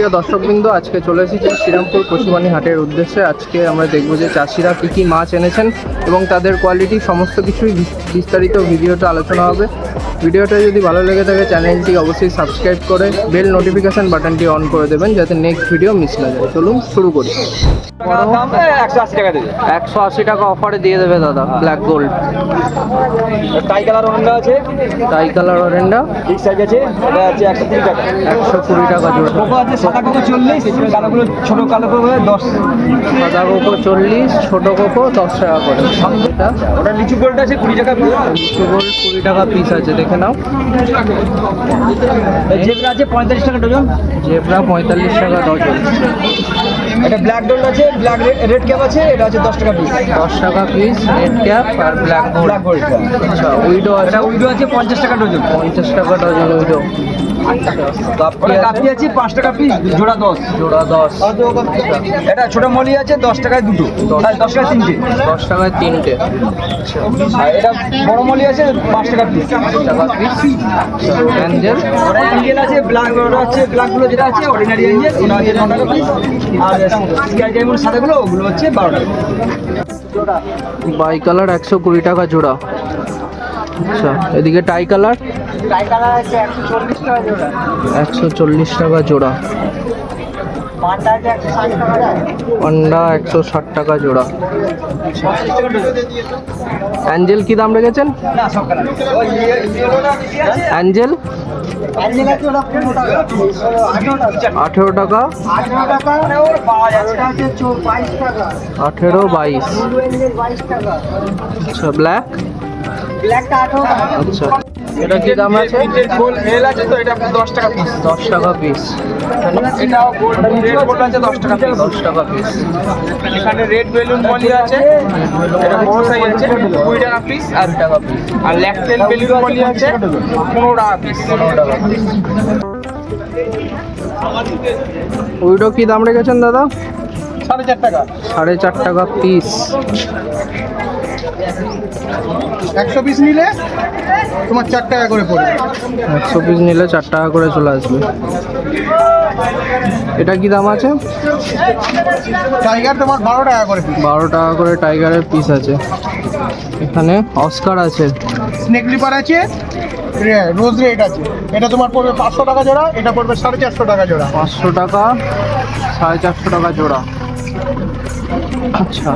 প্রিয় দর্শকবৃন্দ, আজকে চলে এসেছি শ্রীরামপুর পশুপানি হাটের উদ্দেশ্যে। আজকে আমরা দেখব যে চাষিরা কী কী মাছ এনেছেন এবং তাদের কোয়ালিটি সমস্ত কিছুই বিস্তারিত ভিডিওটা আলোচনা হবে। ভিডিওটা যদি ভালো লেগে থাকে চ্যানেলটি অবশ্যই সাবস্ক্রাইব করে বেল নোটিফিকেশান বাটনটি অন করে দেবেন যাতে নেক্সট ভিডিও মিস না যায়। চলুন শুরু করি। 180 টাকা দেবে। 180 টাকা অফারে দিয়ে দেবে দাদা। ব্ল্যাক গোল্ড টাই কালার অরেন্ডা আছে, টাই কালার অরেন্ডা বিগ সাইজ আছে, এটা আছে 120 টাকা। 120 টাকা জোড়া। কোকো আছে সাদা কোকো 40, কালোগুলো ছোট কালো কোকো 10। সাদা কোকো 40, ছোট কোকো 10 টাকা করে। এটা ওটা লিচু গোল্ড আছে 20 টাকা পিস। লিচু গোল্ড 20 টাকা পিস আছে, দেখে নাও। জেব্রা আছে 45 টাকা ডজন। জেব্রা 45 টাকা ডজন। এটা ব্ল্যাক গোল্ড আছে, ব্ল্যাক রেড ক্যাপ আছে, এটা আছে 10 টাকা পিস। 10 টাকা পিস রেড ক্যাপ আর ব্ল্যাক গোল্ড। Black gold. আচ্ছা, উইডো আছে। এটা উইডো আছে 50 টাকা ডজন। 50 টাকা ডজন উইডো। কাপি আছে 5 টাকা পিস, জোড়া 10। জোড়া 10। এটা ছোট মলি আছে 10 টাকায় দুটো, 10 টাকায় তিনটে। 10 টাকায় তিনটে। আর এটা বড় মলি আছে 5 টাকা পিস। 5 টাকা পিস। অ্যাঞ্জেল ওটা অ্যাঞ্জেল আছে, ব্ল্যাক ওটা আছে, ব্ল্যাক গুলো যেটা আছে অর্ডিনারি অ্যাঞ্জেল, ওটা আছে 9 টাকা পিস। আর স্কাই ডায়মন্ড সাদাগুলো ওগুলো হচ্ছে 12 টাকা। বাই কালার 120 টাকা জোড়া। আচ্ছা, এদিকে টাই কালার টাই কালার আছে 140 টাকা জোড়া। 140 টাকা জোড়া। পান্ডা আছে 160 টাকা জোড়া। পান্ডা 160 টাকা জোড়া। অ্যাঞ্জেল কি দাম রেখেছেন? না সব কালার। ওই ইয়েলোটা বেশি আছে। অ্যাঞ্জেল অ্যাঞ্জেল আছে ওটা 15 টাকা। 18 টাকা। 18 টাকা মানে ওর পাওয়া যাচ্ছে। এটা আছে 22 টাকা। 18, 22। ব্লু অ্যাঞ্জেল 22 টাকা। আচ্ছা, ব্ল্যাক। ব্ল্যাকটা 18 টাকা। আচ্ছা, এটা কি দাম আছে? গোল মেল আছে তো এটা 10 টাকা পিস। 10 টাকা পিস। এটাও গোল্ড রেড গোল্ড আছে 10 টাকা পিস। 10 টাকা পিস। এখানে রেড বেলুন মলি আছে, এটা বড় সাইজ আছে 20 টাকা পিস। আর টাকা পিস। আর ল্যাকটেল বেলুন মলি আছে 15 টাকা পিস। 15 টাকা পিস। উইডো কি দাম রেখেছেন দাদা? 4.5 টাকা। 4.5 টাকা পিস। 100 পিস নিলে তোমার 4 টাকা করে পড়বে। 100 পিস নিলে 4 টাকা করে চলে আসবে। এটা কি দাম আছে? টাইগার তোমার 12 টাকা করে পিস। 12 টাকা করে টাইগারের পিস আছে। এখানে অস্কার আছে। স্নেক লিপার আছে, রোজ রেড আছে। এটা তোমার পড়বে 500 টাকা জোড়া, এটা পড়বে 450 টাকা জোড়া। 500 টাকা, 450 টাকা জোড়া। আচ্ছা,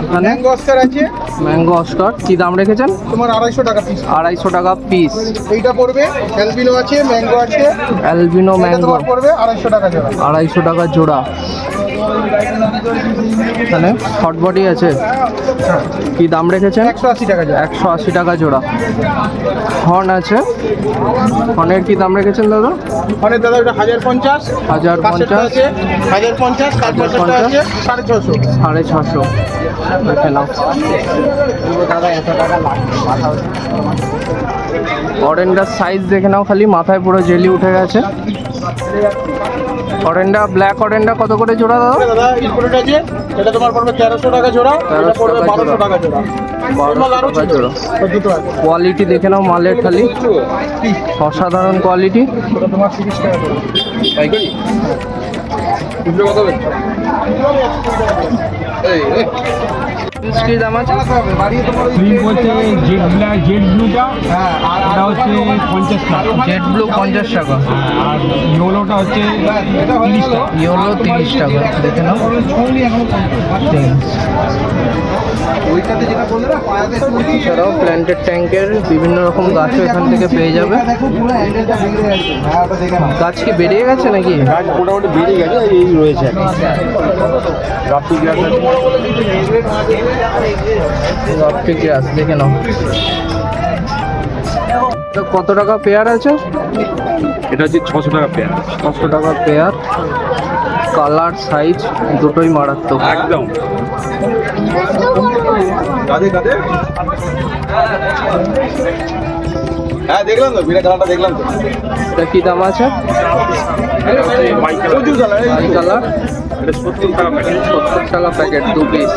এখানে ম্যাঙ্গো অস্কার আছে, ম্যাঙ্গো অস্কার কি দাম রেখেছেন? তোমার 250 টাকা পিস। 250 টাকা পিস। এইটা পড়বে অ্যালবিনো আছে, ম্যাঙ্গো আছে, অ্যালবিনো এটা ম্যাঙ্গো তোমার পড়বে 250 টাকা জোড়া। 250 টাকা জোড়া। এখানে হট বডি আছে, কি দাম রেখেছেন? 180 টাকা জোড়া। 180 টাকা জোড়া। হর্ন আছে, হর্নের কি দাম রেখেছেন দাদা? অনেক দাদা ওটা 1050, 1050 আছে 1050, কাঠমার্কেটটা আছে 650। 650। দেখে নাও। দাদা এত টাকা লাগবে। অরেন্ডার সাইজ দেখে নাও, খালি মাথায় পুরো জেলি উঠে গেছে। অরেন্ডা, ব্ল্যাক অরেন্ডা কত করে জোড়া দাদা? দাদা ইনপুট আছে, এটা তোমার পড়বে 1300 টাকা জোড়া, এটা পড়বে 1200 টাকা জোড়া। 1200 টাকা জোড়া। দুটো আছে। কোয়ালিটি দেখে নাও মালের, খালি অসাধারণ কোয়ালিটি। এটা তোমার 30 টাকা জোড়া। পাইকারি দুটো কত হবে? এই কি দাম আছে? ক্রিম বলতে জেড ব্লুটা, হ্যাঁ, আর ওটা হচ্ছে 50 টাকা। জেড ব্লু 50 টাকা। আর ইয়েলোটা হচ্ছে 30 টাকা। ইয়েলো 30 টাকা। দেখে নাও। ওইটাতে যেটা বললে না পায়াতে এছাড়াও প্ল্যান্টেড ট্যাঙ্কের বিভিন্ন রকম গাছও এখান থেকে পেয়ে যাবে। দেখো পুরো হ্যান্ডেলটা ভেঙে গেছে। হ্যাঁ ওটা দেখে নাও। গাছ কি বেরিয়ে গেছে নাকি? গাছ মোটামুটি বেরিয়ে গেছে, এই রয়েছে এখন। রাফি গ্রাস আছে। রাফি গ্রাস দেখে নাও। তো কত টাকা পেয়ার আছে? এটা হচ্ছে 600 টাকা পেয়ার। 600 টাকা পেয়ার। কালার সাইজ দুটোই মারাত্মক। একদম। কাদে কাদে হ্যাঁ দেখলাম তো, বিনা কালারটা দেখলাম তো। এটা কি দাম আছে? White colour. High colour. এটা 70 টাকা প্যাকেট। 70 টাকা প্যাকেট, 2 পিস।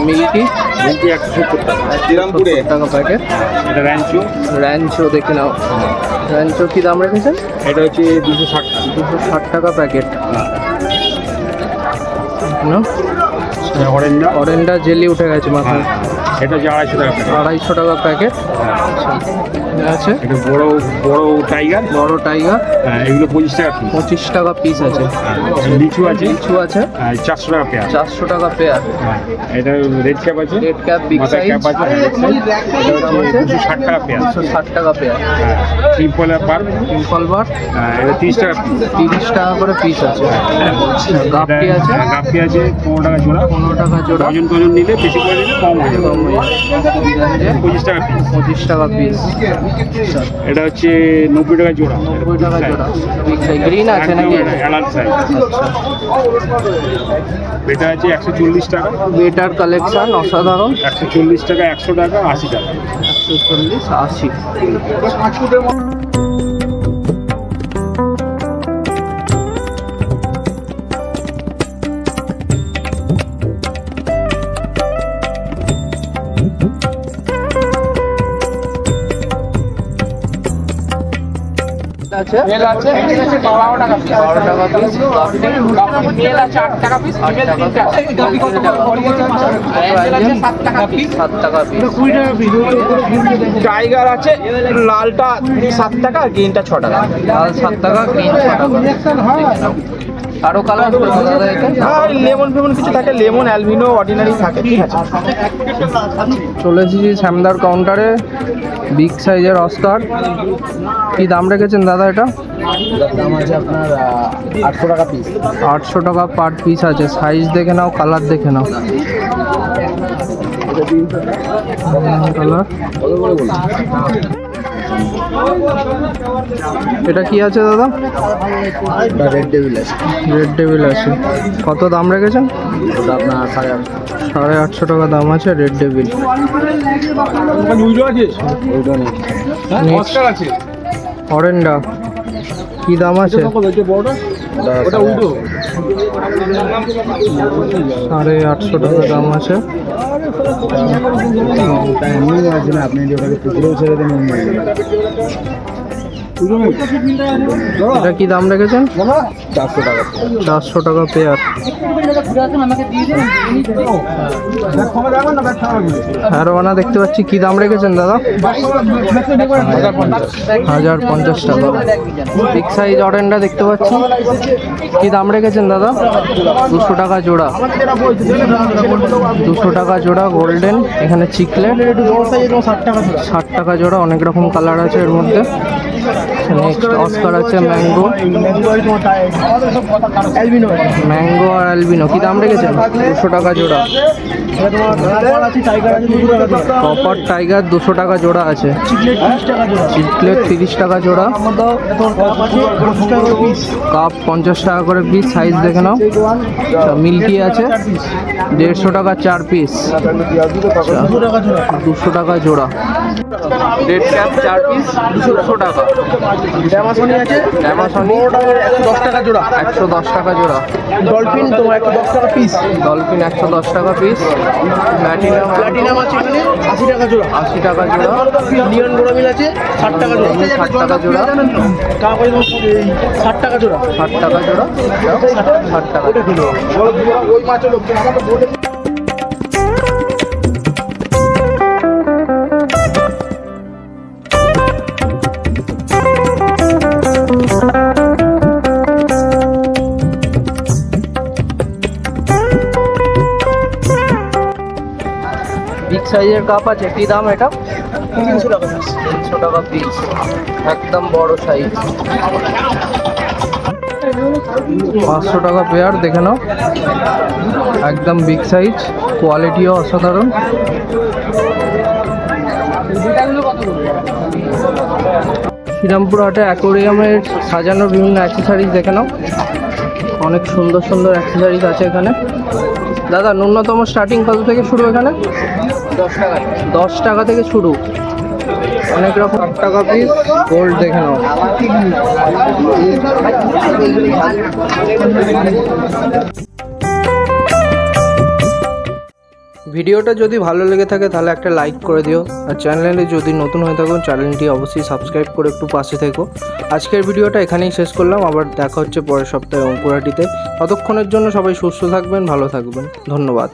মিল্কি মিল্কি 170 টাকা। 70 টাকা প্যাকেট। এটা র্যাঞ্চো। র্যাঞ্চো দেখে নাও। র্যাঞ্চো কি দাম রেখেছেন? এটা হচ্ছে 260 টাকা। 260 টাকা প্যাকেট। অরেঞ্জা অরেঞ্জা জেলি উঠে গেছে মাথায়। এটা হচ্ছে 250 টাকা প্যাকেট। 250 টাকা প্যাকেট আছে। এটা বড় বড় টাইগার। বড় টাইগার এগুলো 25 টাকা পিস। 25 টাকা পিস আছে। লিচু আছে। লিচু আছে 400 টাকা পেয়ার। 400 টাকা পেয়ার। এটা রেড ক্যাপ আছে। রেড ক্যাপ বিগ মাথায় সাইজ ক্যাপ আছে। এটা হচ্ছে 260 টাকা পেয়ার। 160 টাকা পেয়ার। সিম্পল পার। সিম্পল বার এটা 30 টাকা পিস। 30 টাকা করে পিস আছে। গাপ্পি আছে। গাপ্পি আছে 15 টাকা জোড়া। 15 টাকা জোড়া। ওজন নিলে বেশি করে নিলে কম হয়ে যাবে। 25 টাকা পিস। 25 টাকা পিস। এটা হচ্ছে 90 টাকা জোড়া। 90 টাকা জোড়া। বিগ সাইজ গ্রিন আছে নাকি? Alert size. আচ্ছা। এটা আছে 140 টাকা। বেটার কালেকশন অসাধারণ। 140 টাকা, 100 টাকা, 80 টাকা। 140 80। আছে মেল আছে 12 টাকা পিস। 12 টাকা পিস। মেল আছে 8 টাকা পিস। 8 টাকা পিস। গাপি কত বড় আছে? মেল আছে 7 টাকা পিস। 7 টাকা পিস। টাইগার আছে লালটা 7 টাকা আর গ্রিনটা 6 টাকা। লাল 7 টাকা গ্রিন 6 টাকা। আরো কালার আছে দাদা এখানে? আর লেমন ফেমন কিছু থাকে, লেমন অ্যালবিনো অর্ডিনারি থাকে, ঠিক আছে। চলে এসেছি শ্যামদার কাউন্টারে। বিগ সাইজের অস্কার কি দাম রেখেছেন দাদা এটা? দাম আছে আপনার 800 টাকা পিস। 800 টাকা পার পিস আছে। সাইজ দেখে নাও, কালার দেখে নাও। কালার এটা কি আছে দাদা? রেড ডেভিল আছে। রেড ডেভিল আছে। কত দাম রেখেছেন? ওটা আপনার 850 টাকা দাম আছে রেড ডেভিল। অরেন্ডা কি দাম আছে? ওটা উল্টো 850 টাকা দাম আছে। আপনি ওটাকে পুকুরেও ছেড়ে দেন। এটা কি দাম রেখেছেন? 400 টাকা। 400 টাকা পেয়ার। হ্যারোয়ানা দেখতে পাচ্ছি কি দাম রেখেছেন দাদা? 1050 টাকা। বিগ সাইজ অরেন্ডা দেখতে পাচ্ছি কি দাম রেখেছেন দাদা? 200 টাকা জোড়া। 200 টাকা জোড়া গোল্ডেন। এখানে চিকলেট 60 টাকা জোড়া। অনেক রকম কালার আছে এর মধ্যে। নেক্সট অস্কার আছে ম্যাঙ্গো। ম্যাঙ্গো আর অ্যালবিনো কি দাম রেখেছেন? 200 টাকা জোড়া। কপার টাইগার 200 টাকা জোড়া আছে। চিকলেট 30 টাকা জোড়া। কাপ 50 টাকা করে পিস। সাইজ দেখে নাও। মিল্কি আছে 150 টাকা 4 পিস। 200 টাকা জোড়া। রেড ক্যাপ 4 পিস 200 টাকা। ড্যামাসনি আছে, ড্যামাসনি 110 টাকা জোড়া। 110 টাকা জোড়া। ডলফিন তোমার 110 টাকা পিস। ডলফিন 110 টাকা পিস। প্লাটিনাম আছে এখানে 80 টাকা জোড়া। 80 টাকা জোড়া। লিওন গোড়ামিল আছে 60 টাকা জোড়া। 60 টাকা জোড়া। তারপরে 60 টাকা জোড়া। 60 টাকা জোড়া। 60 টাকা। ওই মাছ হলো আমাদের বোর্ডে। বিগ সাইজের কাপ আছে কি দাম এটা? 300 টাকা পিস। 300 টাকা পিস। একদম বড় সাইজ। 500 টাকা পেয়ার দেখে নাও। একদম বিগ সাইজ। কোয়ালিটিও অসাধারণ। শ্রীরামপুর হাটে অ্যাকোরিয়ামের সাজানো বিভিন্ন অ্যাক্সেসরিজ দেখে নাও। অনেক সুন্দর সুন্দর অ্যাক্সেসরিজ আছে এখানে। দাদা ন্যূনতম স্টার্টিং কত থেকে শুরু এখানে? 10 টাকা। 10 টাকা থেকে শুরু। অনেক রকম 8 টাকা পিস গোল্ড দেখে নাও। ভিডিওটা যদি ভালো লেগে থাকে তাহলে একটা লাইক করে দিও, আর চ্যানেলে যদি নতুন হয়ে থাকো চ্যানেলটি অবশ্যই সাবস্ক্রাইব করে একটু পাশে থেকো। আজকের ভিডিওটা এখানেই শেষ করলাম, আবার দেখা হচ্ছে পরের সপ্তাহে অঙ্কুরহাটিতে। ততক্ষণের জন্য সবাই সুস্থ থাকবেন, ভালো থাকবেন, ধন্যবাদ।